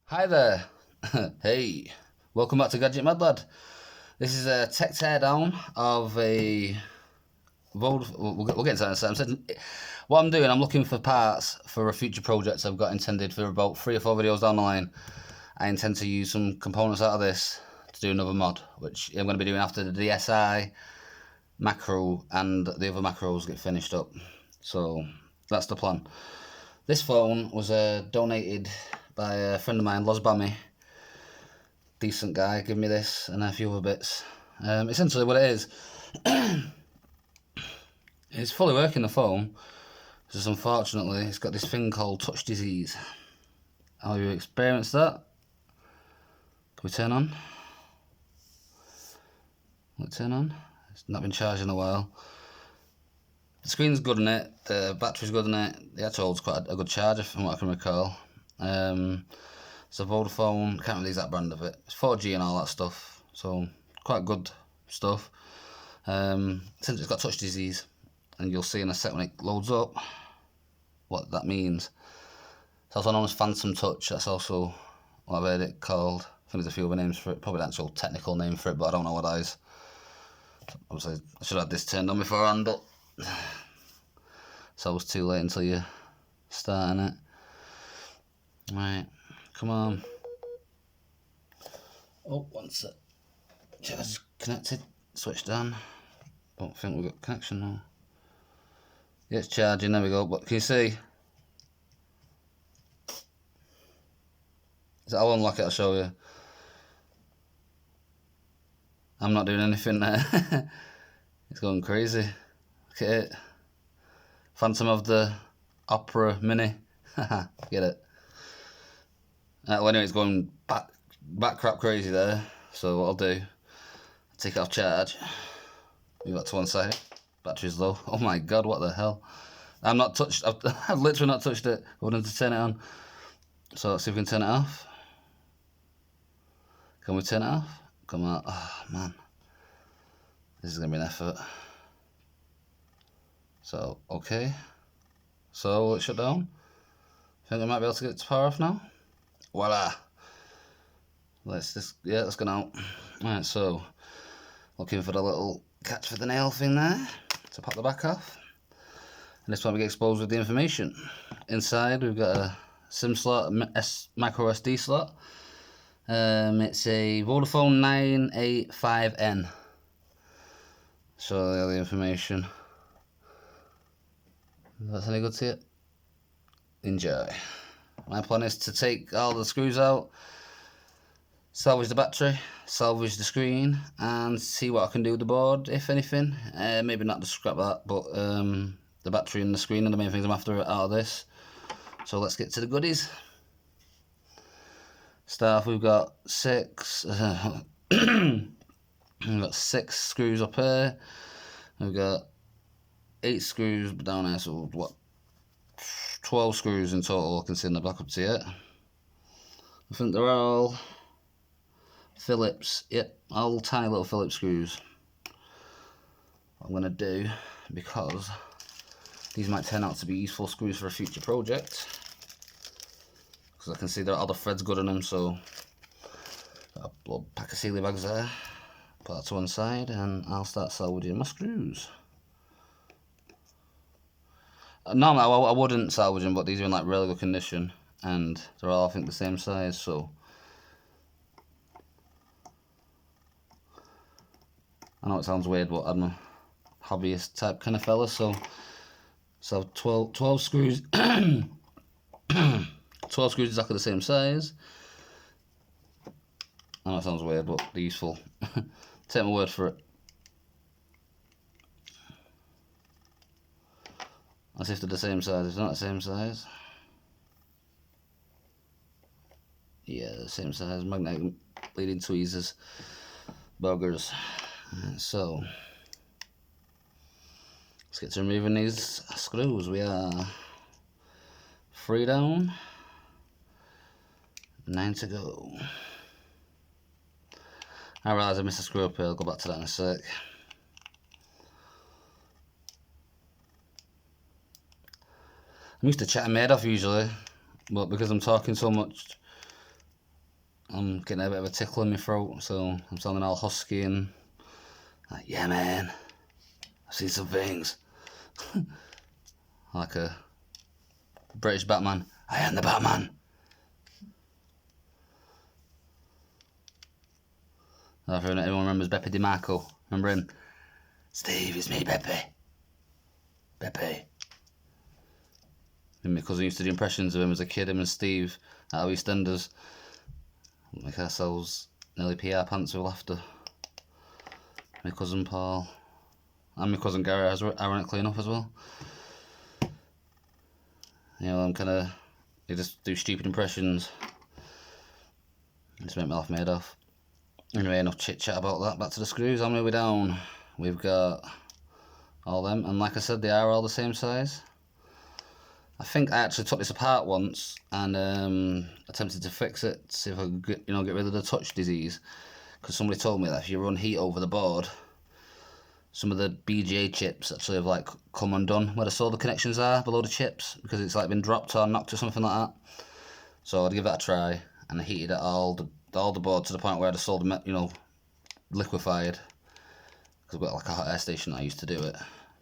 Hi there. Hey, welcome back to Gadget Mad Lad. This is a tech teardown of a Vodafone. We'll get into that in a second. What I'm doing, I'm looking for parts for a future project I've got intended for about 3 or 4 videos down the line. I intend to use some components out of this to do another mod, which I'm going to be doing after the DSI macro and the other macros get finished up. So that's the plan. This phone was donated by a friend of mine, Losbammy. Decent guy, give me this and a few other bits. Essentially what it is, it's fully working, the phone, just unfortunately it's got this thing called touch disease. Have you experienced that? Can we turn on? Will it turn on? It's not been charged in a while. The screen's good in it, the battery's good in it, the actual holds quite a good charger from what I can recall. It's a Vodafone, can't really use that brand of it. It's 4G and all that stuff, so quite good stuff. Since it's got touch disease, and you'll see in a sec when it loads up what that means. It's also known as phantom touch. That's also what I've heard it called. I think there's a few other names for it, probably the actual technical name for it, but I don't know what that is. Obviously, I should have had this turned on beforehand, but it's always too late until you're starting it. Right, come on. Oh, one sec. Charger's connected, switched on. Don't think we've got connection now. Yeah, it's charging, there we go. But can you see? I'll unlock it, I'll show you. I'm not doing anything there. It's going crazy. Look at it. Phantom of the Opera Mini. Get it. Well, anyway, it's going back crap crazy there. So what I'll do, I'll take it off charge. Move that to one side. Battery's low. Oh my god, what the hell? I've literally not touched it. I wanted to turn it on. So let's see if we can turn it off. Can we turn it off? Come on. Oh man. This is going to be an effort. So, okay. So, it's shut down. I think I might be able to get it to power off now. Voila. Let's go now. Alright, so, looking for the little catch for the nail thing there to pop the back off. And this one we get exposed with the information. Inside, we've got a SIM slot, micro SD slot. It's a Vodafone 985N. So the information. If that's any good to you? Enjoy. My plan is to take all the screws out, salvage the battery, salvage the screen, and see what I can do with the board, if anything. Maybe not to scrap that, but the battery and the screen are the main things I'm after out of this. So let's get to the goodies. Start off, we've got 6 we've got 6 screws up here. We've got 8 screws down there, so what, 12 screws in total I can see in the back up to it. I think they're all Phillips, yep, all tiny little Phillips screws. What I'm going to do, because these might turn out to be useful screws for a future project, because I can see there are other threads good on them, so got a little pack of sealy bags there. Put that to one side and I'll start salvaging my screws. Normally I wouldn't salvage them, but these are in like really good condition and they're all I think the same size, so I know it sounds weird, but I'm a hobbyist type kind of fella, so 12 screws 12 screws exactly the same size. I know it sounds weird, but they're useful. Take my word for it. As if they're the same size. If they're not the same size, yeah, the same size. Magnetic leading tweezers, buggers. So let's get to removing these screws. We are 3 down, 9 to go. I realise I missed a screw up here. I'll go back to that in a sec. I'm used to chatting my head off usually, but because I'm talking so much, I'm getting a bit of a tickle in my throat, so I'm sounding all husky and like, yeah man, I've seen some things. Like a British Batman. I am the Batman. I don't know if anyone remembers Beppe DiMarco. Remember him? Steve, it's me, Beppe. Beppe. And my cousin used to do impressions of him as a kid, him and Steve, at EastEnders. Make ourselves nearly PR pants with laughter. My cousin Paul. And my cousin Gary, ironically enough, as well. You know, I'm kind of... They just do stupid impressions. Just make me laugh made off. Anyway, enough chit chat about that. Back to the screws. How many are we down? We've got all them, and like I said, they are all the same size. I think I actually took this apart once and attempted to fix it, to see if I could get rid of the touch disease. Because somebody told me that if you run heat over the board, some of the BGA chips actually have like come undone where the solder connections are below the chips, because it's like been dropped or knocked or something like that. So I'd give that a try, and I heated it all the board to the point where the solder, liquefied. Because I've got like a hot air station I used to do it.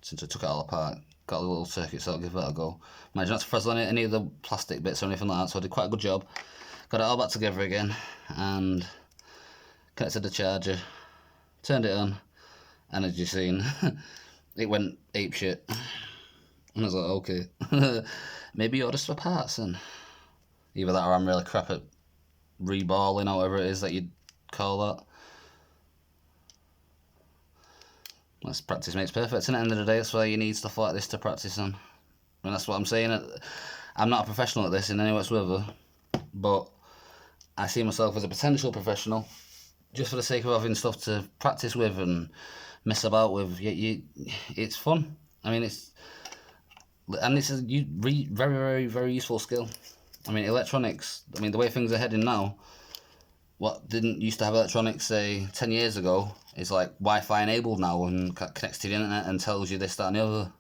Since I took it all apart, got a little circuit, so I'll give that a go. Managed not to frazzle any of the plastic bits or anything like that, so I did quite a good job. Got it all back together again, and connected the charger, turned it on, and as you've seen, it went apeshit. And I was like, okay, maybe order some parts then. Either that or I'm really crap at reballing or whatever it is that you'd call that. That's practice makes perfect, and at the end of the day, that's why you need stuff like this to practice on. And that's what I'm saying. I'm not a professional at this in any whatsoever, but I see myself as a potential professional, just for the sake of having stuff to practice with and mess about with. It's fun. I mean, it's a very, very, very useful skill. I mean, electronics. I mean, the way things are heading now, what didn't used to have electronics, say 10 years ago, is like Wi-Fi enabled now and connects to the internet and tells you this, that, and the other.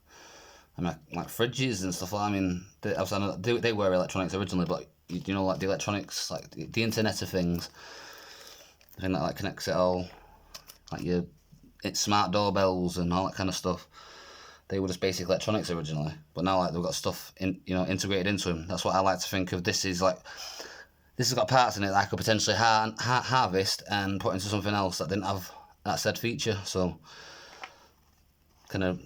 I mean, like fridges and stuff like that. I mean, they were electronics originally, but like the electronics, like the Internet of Things, the thing that like connects it all, like it's smart doorbells and all that kind of stuff. They were just basic electronics originally, but now like they've got stuff integrated into them. That's what I like to think of. This has got parts in it that I could potentially harvest and put into something else that didn't have that said feature. So kind of,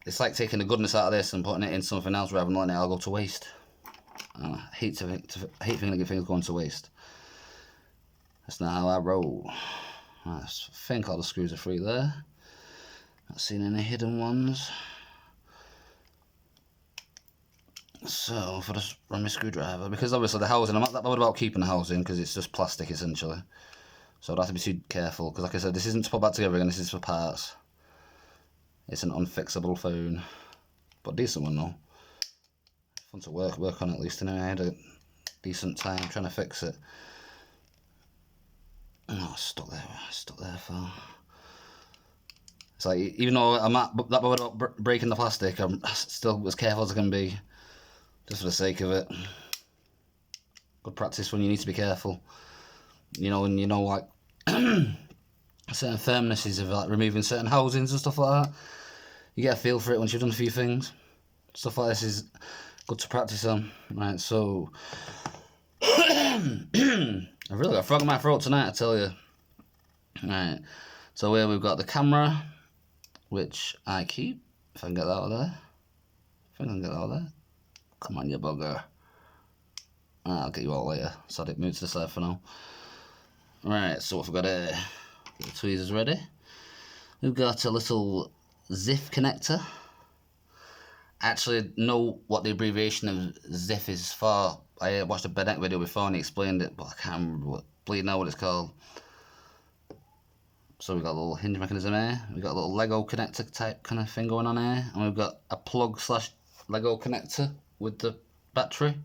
it's like taking the goodness out of this and putting it in something else rather than letting it all go to waste. I hate thinking of things going to waste. That's not how I roll. I think all the screws are free there. Not seen any hidden ones. So if I just run my screwdriver, because obviously the housing, I'm not that bothered about keeping the housing because it's just plastic essentially. So I'd have to be too careful, because like I said, this isn't to put back together again, this is for parts. It's an unfixable phone, but decent one though. Fun to work on at least. Anyway, I had a decent time trying to fix it. Oh, stuck there for. It's like, even though I'm not that bothered about breaking the plastic, I'm still as careful as I can be, just for the sake of it. Good practice when you need to be careful. And like certain firmnesses of like removing certain housings and stuff like that. You get a feel for it once you've done a few things. Stuff like this is good to practice on. Right, so I've really got a frog in my throat tonight, I tell you. Right, so here we've got the camera, which I keep, if I can get that out of there. Come on, you bugger. I'll get you all later. Sorry, move to the side for now. Right, so what we've got here, the tweezers ready. We've got a little ZIF connector. I actually know what the abbreviation of ZIF is for. I watched a Bennett video before and he explained it, but I can't remember what it's called. So we've got a little hinge mechanism here. We've got a little Lego connector type kind of thing going on here. And we've got a plug / Lego connector with the battery.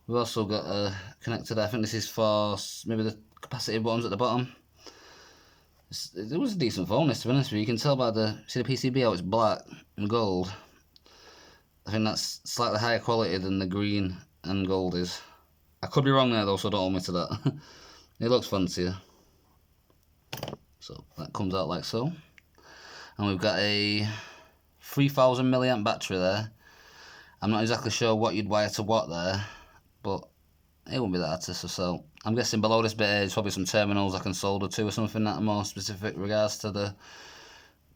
We've also got a connector there. I think this is for maybe the capacitive buttons at the bottom. It was a decent phone, this, to be honest with you. You can tell by the PCB how it's black and gold. I think that's slightly higher quality than the green and gold is. I could be wrong there though, so don't hold me to that. It looks fancier. So that comes out like so. And we've got a 3000 milliamp battery there. I'm not exactly sure what you'd wire to what there, but it won't be that hard to sell. I'm guessing below this bit is probably some terminals I can solder to or something that are more specific regards to the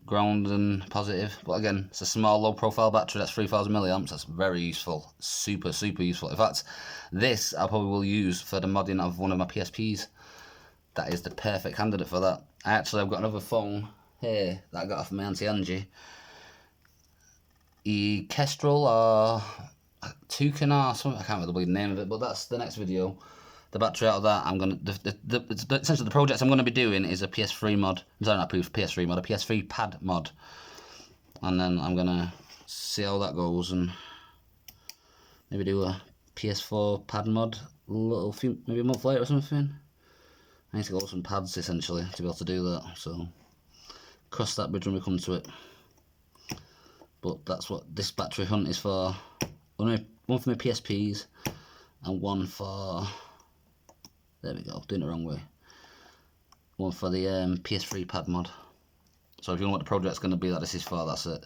ground and positive. But again, it's a small low profile battery that's 3000 milliamps. That's very useful, super useful. In fact, this I probably will use for the modding of one of my PSPs. That is the perfect candidate for that. I've got another phone here that I got off my auntie Angie. Kestrel or Toucan or something, I can't remember the name of it, but that's the next video. The battery out of that, I'm gonna essentially the project I'm gonna be doing is a PS3 mod. Sorry, not a PS3 mod, a PS3 pad mod, and then I'm gonna see how that goes and maybe do a PS4 pad mod maybe a month later or something. I need to go with some pads essentially to be able to do that. So cross that bridge when we come to it. But that's what this battery hunt is for. One for my PSPs and one for, there we go, doing it the wrong way. One for the PS3 pad mod. So if you know what the project's going to be that this is for, that's it.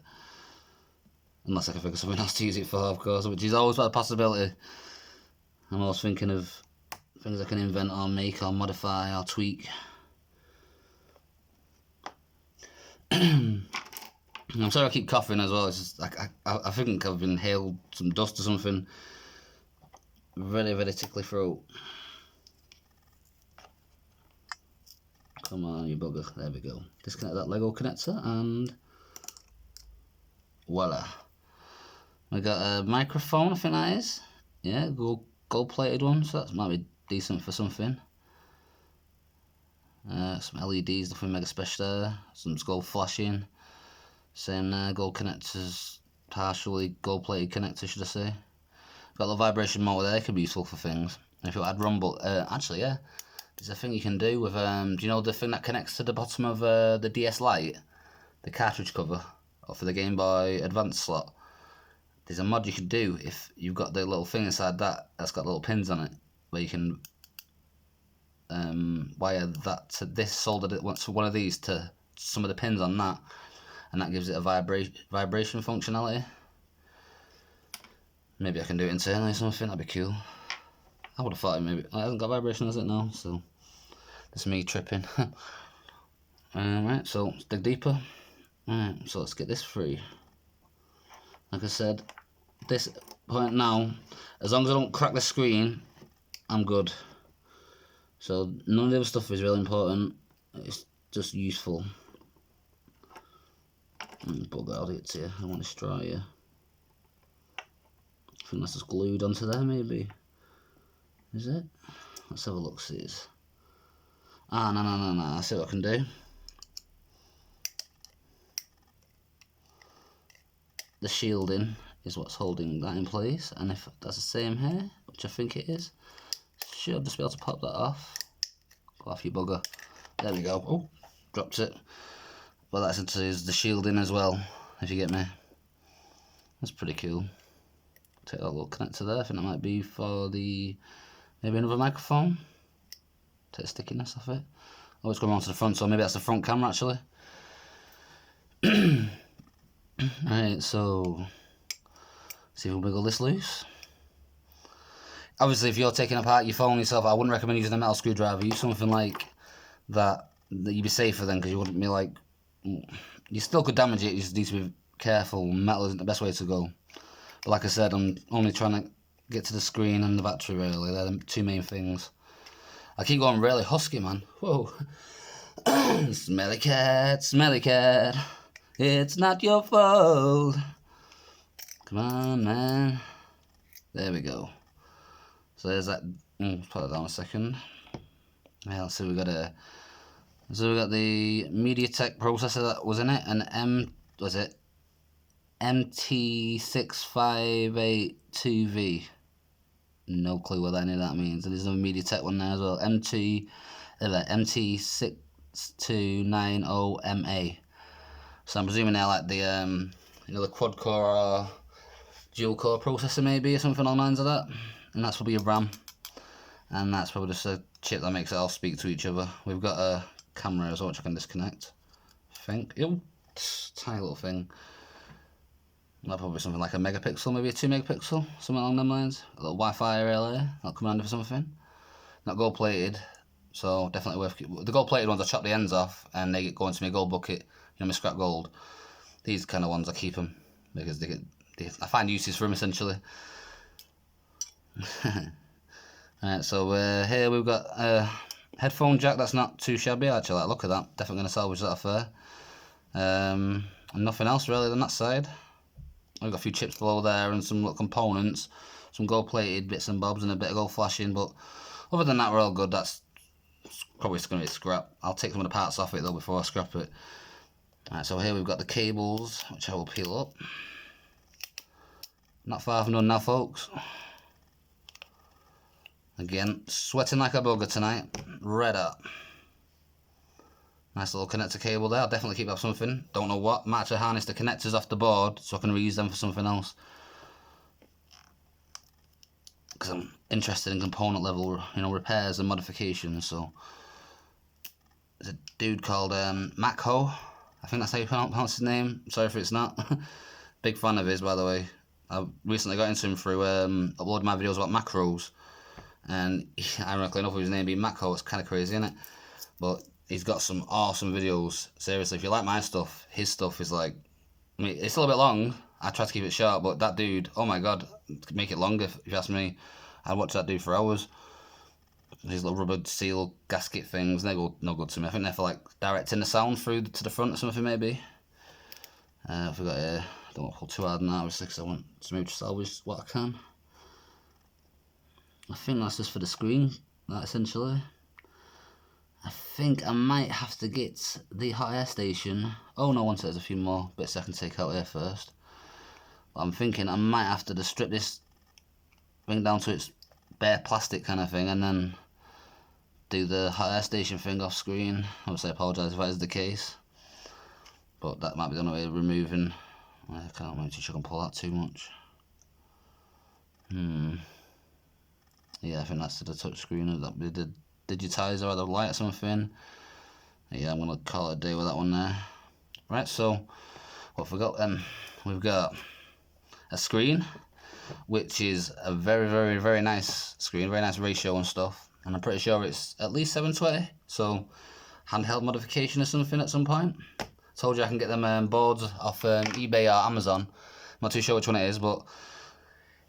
Unless I can think of something else to use it for, of course, which is always a possibility. I'm always thinking of things I can invent or make or modify or tweak. I'm sorry I keep coughing as well. It's just I think I've inhaled some dust or something. Very tickly throat. Come on, you bugger. There we go. Disconnect that Lego connector and voila. We got a microphone, I think that is. Yeah, gold plated one, so that might be decent for something. Some LEDs, nothing mega special there. Some gold flashing. Same there, gold connectors, partially gold plated connector, should I say. Got the vibration motor there, could be useful for things. If you add rumble, actually, yeah, there's a thing you can do with, do you know the thing that connects to the bottom of the DS Lite, the cartridge cover, or for the Game Boy Advance slot? There's a mod you can do if you've got the little thing inside that's got little pins on it, where you can wire that to this, soldered it once for one of these to some of the pins on that, and that gives it a vibration functionality. Maybe I can do it internally or something, that'd be cool. I would have thought it hasn't got vibration, has it? No, so that's me tripping. Right, so let's dig deeper. Right, so let's get this free. Like I said, this point now, as long as I don't crack the screen, I'm good. So none of the other stuff is really important, it's just useful. Bugger, I'll get to you, I want to straw you. I think that's just glued onto there, maybe. Is it? Let's have a look, see it. Ah, no, I see what I can do. The shielding is what's holding that in place, and if that's the same here, which I think it is, should just be able to pop that off. Go off, you bugger. There we go. Oh, dropped it. Well, that's into the shielding as well, if you get me. That's pretty cool. Take that little connector there. I think that might be for the maybe another microphone. Take the stickiness off it. Oh, it's going around to the front, so maybe that's the front camera actually. Right, so see if we wiggle this loose. Obviously, if you're taking apart your phone yourself, I wouldn't recommend using a metal screwdriver. Use something like that you'd be safer then, because you wouldn't be like, you still could damage it. You just need to be careful. Metal isn't the best way to go. But like I said, I'm only trying to get to the screen and the battery really. They're the two main things. I keep going really husky, man. Whoa. Smelly cat, it's not your fault. Come on, man. There we go. So there's that. Put that down a second. Yeah, let's see. We got the MediaTek processor that was in it, and was it MT6582V? No clue what any of that means. And there's another MediaTek one there as well. MT6290MA. So I'm presuming they're like the the quad core or dual core processor maybe, or something along the lines of that. And that's probably your RAM. and that's probably just a chip that makes it all speak to each other. We've got a camera as well which I can disconnect, I think. Ew, tiny little thing. That'll probably be something like a megapixel, maybe a 2 megapixel, something along them lines. A little Wi-Fi relay, that'll come handy for something. Not gold plated, so definitely worth. The gold plated ones I chop the ends off and they go into my gold bucket, you know, my scrap gold. These kind of ones I keep them because I find uses for them essentially. Alright, so here we've got a headphone jack that's not too shabby. I actually like the look at that. Definitely going to salvage that off there. And nothing else really on that side. We've got a few chips below there and some little components, some gold plated bits and bobs and a bit of gold flashing, but other than that we're all good. That's probably going to be scrap. I'll take some of the parts off it though before I scrap it. Alright, so here we've got the cables, which I will peel up. Not far from done now, folks. Again, sweating like a bugger tonight. Red hot. Nice little connector cable there. I'll definitely keep up something. Don't know what. Might actually harness the connectors off the board so I can reuse them for something else. Because I'm interested in component level, you know, repairs and modifications. So there's a dude called Macho. I think that's how you pronounce his name. Sorry if it's not. Big fan of his, by the way. I recently got into him through uploading my videos about macros. And ironically enough, with his name being Macro, it's kind of crazy, isn't it? But he's got some awesome videos. Seriously, if you like my stuff, his stuff is like, I mean, it's a little bit long. I try to keep it short, but that dude, oh my god, make it longer if you ask me. I'd watch that dude for hours. These little rubber seal gasket things, they go no good to me. I think they're for like directing the sound through to the front or something maybe. I've got here, I don't want to pull too hard on that obviously because I want smooth salvage what I can. I think that's just for the screen, that essentially. I think I might have to get the hot air station. Oh no, one sec, there's a few more bits I can take out here first. But I'm thinking I might have to just strip this thing down to its bare plastic kind of thing and then do the hot air station thing off screen. Obviously I apologise if that is the case. But that might be the only way of removing. I can't remember if I can pull that too much. Yeah, I think that's to the touch screen. That be the digitizer or the light or something. Yeah, I'm gonna call it a day with that one there. Right, so what have we got then? We've got a screen, which is a very, very, very nice screen, very nice ratio and stuff. And I'm pretty sure it's at least 720. So handheld modification or something at some point. Told you I can get them boards off eBay or Amazon. I'm not too sure which one it is, but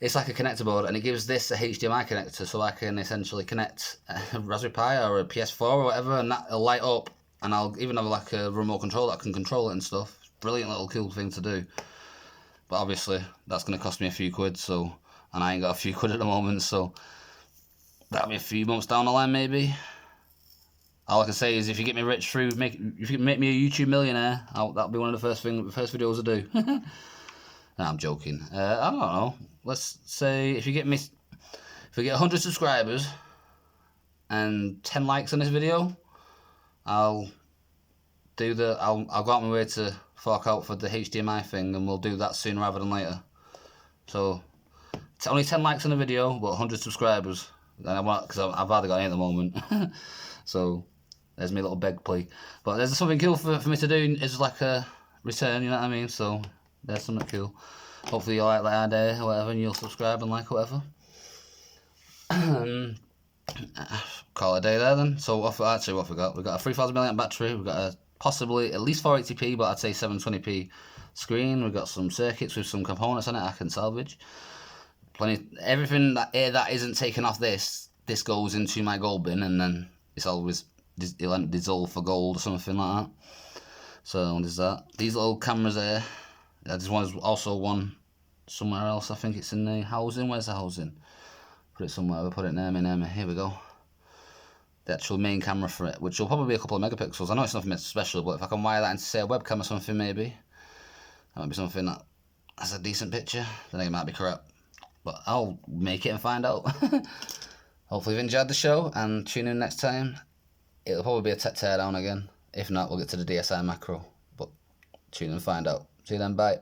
it's like a connector board, and it gives this a HDMI connector, so I can essentially connect a Raspberry Pi or a PS4 or whatever, and that'll light up, and I'll even have like a remote control that can control it and stuff. Brilliant little cool thing to do. But obviously, that's going to cost me a few quid, so, and I ain't got a few quid at the moment, so that'll be a few months down the line maybe. All I can say is if you get me rich through, if you can make me a YouTube millionaire, that'll be one of the first videos I do. No, I'm joking. I don't know. Let's say if we get 100 subscribers and 10 likes on this video, I'll go out my way to fork out for the HDMI thing, and we'll do that sooner rather than later. So it's only 10 likes on the video, but 100 subscribers. And because I've hardly got any at the moment. So there's my little beg plea. But there's something cool for me to do. It's like a return, you know what I mean? So there's something cool. Hopefully you like that idea or whatever, and you'll subscribe and like whatever. Call it a day there then. So what have we got? We've got a 3000 mAh battery. We've got a possibly at least 480p, but I'd say 720p screen. We've got some circuits with some components on it I can salvage. Everything that isn't taken off this goes into my gold bin, and then it's always it'll dissolve for gold or something like that. So there's that. These little cameras there. This one's also one somewhere else. I think it's in the housing. Where's the housing? Put it somewhere. We'll put it near me. Here we go. The actual main camera for it, which will probably be a couple of megapixels. I know it's nothing special, but if I can wire that into, say, a webcam or something, maybe that might be something that has a decent picture. Then it might be crap, but I'll make it and find out. Hopefully you've enjoyed the show, and tune in next time. It'll probably be a tech teardown again. If not, we'll get to the DSI macro. But tune in and find out. See you then, bye.